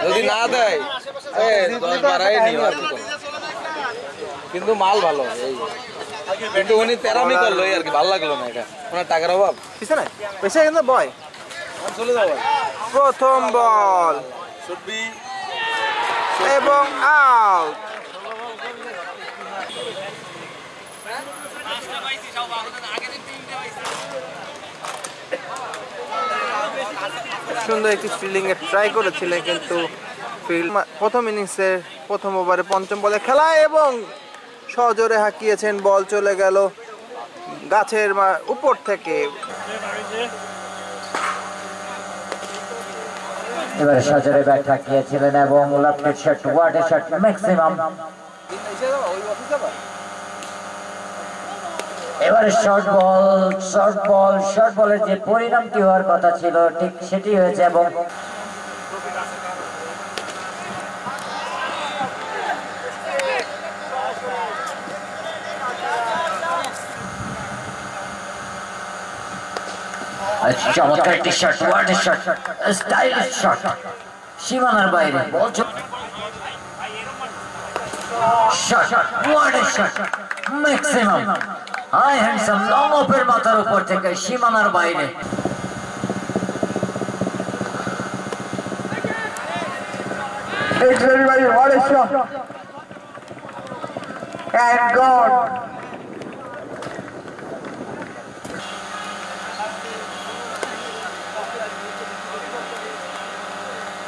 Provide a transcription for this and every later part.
যদি না দেয় 10-12 নিও আর কি, কিন্তু মাল ভালো এই, কিন্তু উনি তেরামি করলো আর কি, ভালো লাগলো না এটা, ওনার টাকার অভাব। পিছনে পেছে কিন্তু বয় চলে যাবো। প্রথম বল এবং আউট। সুন্দর একটি ফিল্ডিং এর ট্রাই করেছিলেন, কিন্তু প্রথম ইনিংসের প্রথম ওভারে পঞ্চম বলে খেলা এবং সজোরে হাঁকিয়েছেন, বল চলে গেল গাছের উপর থেকে। এবারে সজোরে ব্যাট হাঁকিয়েছিলেন এবং লেফট শট, ওয়ার্ডের শট ম্যাক্সিমাম। এবারে শর্ট বলের যে পরিণামটি হওয়ার কথা ছিল ঠিক সেটি হয়েছে এবং চমৎকার একটি শট, ওয়ার্ডের শট, স্টাইলিশ শট, সীমানার বাইরে বল, শট, ওয়ার্ডের shot maximum, high handsome long অফের মাথার উপর থেকে সীমানার বাইরে। It's very, very what a shot. And gone.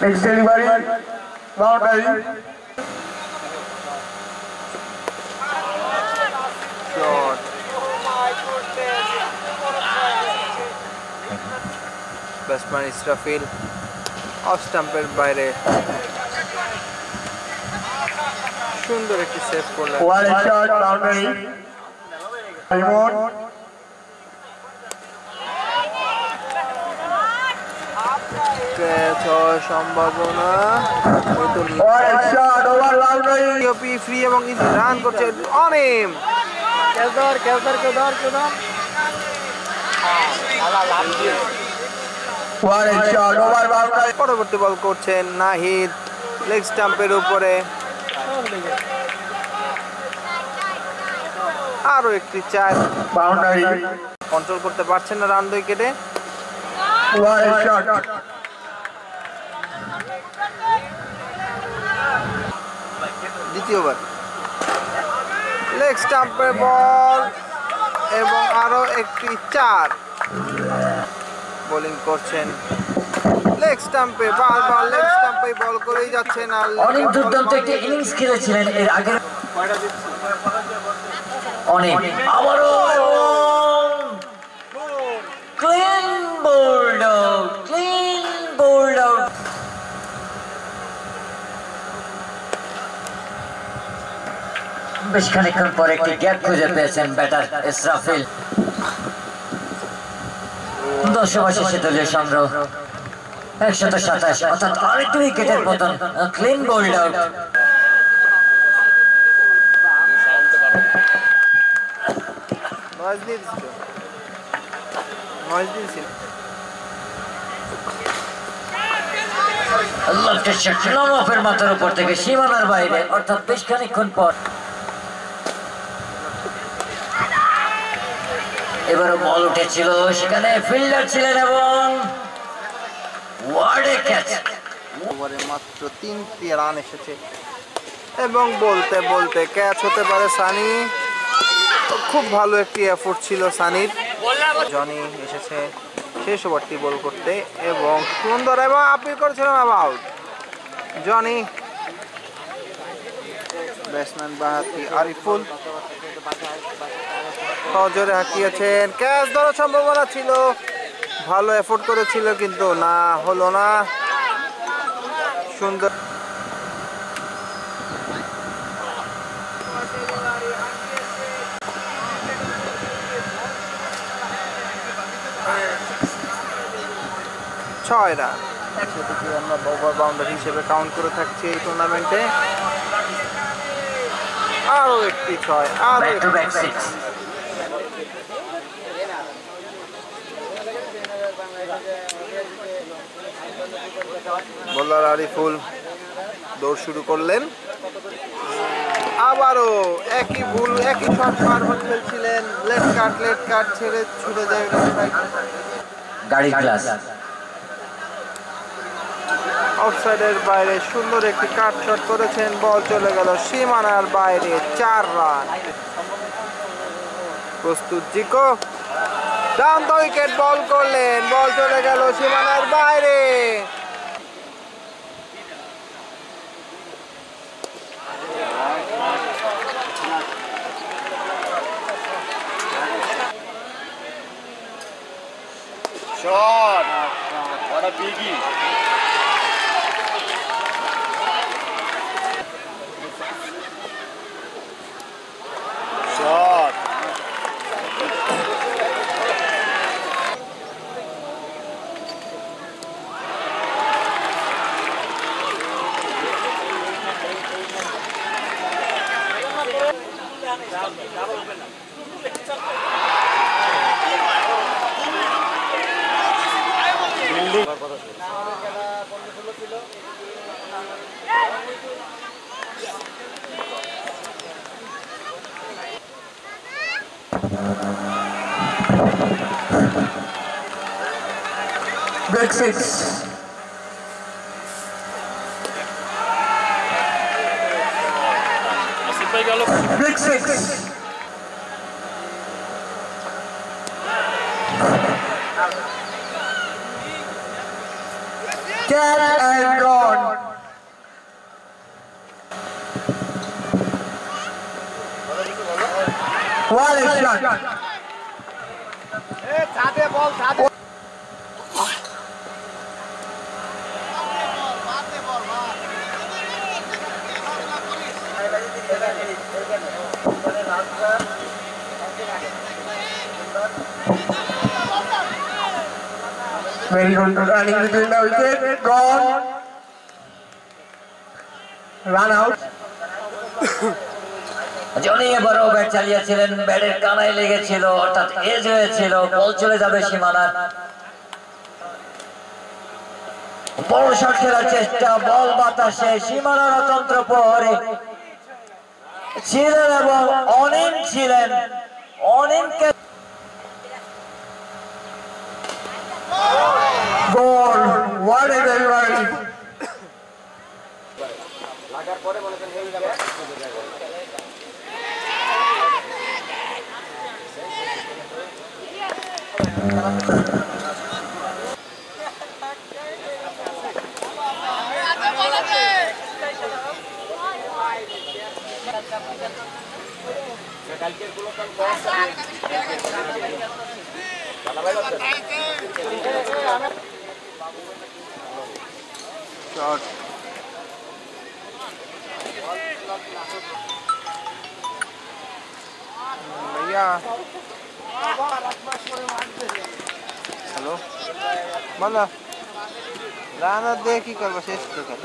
Next delivery, boundary. Shot. Batsman Israfil off স্টাম্পের বাইরে সুন্দর একটি সেভ করলেন। What a shot, boundary. Remote. Catch হওয়ার সম্ভাবনা, What a shot, over boundary. Free এবং রান করছে Anim. What a shot, over boundary. পরবর্তী বল করছেন নাহিদ লেগ স্টাম্পের উপরে, আরো একটি চার, Boundary. কন্ট্রোল করতে পারছেন না রান উইকেটে। What a shot. দ্বিতীয়বার লেগ স্টাম্পের বল এবং আরো একটি চার। বোলিং করছেন লেগ স্টাম্পে, বারবার লেগ স্টাম্পে বল করেই যাচ্ছেন। আর অনেক দুর্দান্ত একটি ইনিংস খেলেছিলেন এর আগে অনেক, আবারও ক্লিন বোল্ড আউট। বেশ খানিকক্ষণ পর একটি গ্যাপ খুঁজে পেয়েছেন ব্যাটার ইসরাফিল। 10 শেষে দলীয় সংগ্রহ 127, অর্থাৎ আরেকটি উইকেটের পতন, ক্লিন বোল্ড আউট। লেফটের শট লং অফের মাথার উপর থেকে সীমানার বাইরে, অর্থাৎ বেশ খানিকক্ষণ পর। এবারও বল উঠেছিল, সেখানে ফিল্ডার ছিলেন এবং ওয়ার্ডে ক্যাচ। ওভারে মাত্র 3টি রান এসেছে এবং বলতে বলতে ক্যাচ হতে পারে সানি। খুব ভালো একটি এফোর্ট ছিল সানির। জনি এসেছে শেষ ওভারটি বল করতে এবং সুন্দর এবং আপিল করেছিলাম আউট। জনি, ব্যাটসম্যান বাহাতি আরিফুল সজোরে হাঁকিয়েছেন, ক্যাচ ধরার সম্ভাবনা ছিল, ভালো এফোর্ট করেছিল কিন্তু না হলো না। সুন্দর ছয় রান, সেটিকে আমরা ওভার বাউন্ডারি হিসেবে কাউন্ট করে থাকছি এই টুর্নামেন্টে। আরো একটি ছয়, আরো বোলার আরিফুল দৌড় শুরু করলেন। আবারও একই ভুল, একই শট বারবার খেলছিলেন। লেট কাট ছেড়ে ছুটে যায় গাড়ি ক্লাস অফসাইডের বাইরে সুন্দর একটি কাট শট করেছেন, বল চলে গেল সীমানার বাইরে। 4 রান। প্রস্তুত জিকো, ডান উইকেট বল করলেন, বল চলে গেল সীমানার বাইরে। Shot. What a biggie. Shot. Break 6. Break 6. Catch and gone. What a shot. Very good running between the wicket. Gone. Run out. Johnny এবারও ব্যাট চালিয়েছিলেন, ব্যাটের কানায় লেগেছিল, অর্থাৎ এজ হয়েছিল, বল চলে যাবে সীমানার। বড় শট খেলার চেষ্টা, বল বাতাসে, সীমানার অতন্ত্র প্রহরে ছিলেন এবং অনিম ছিলেন। অনিমকে গোল। What a delivery. শট भैया। हेलो बोलो राना दे की करबो शेष तो कर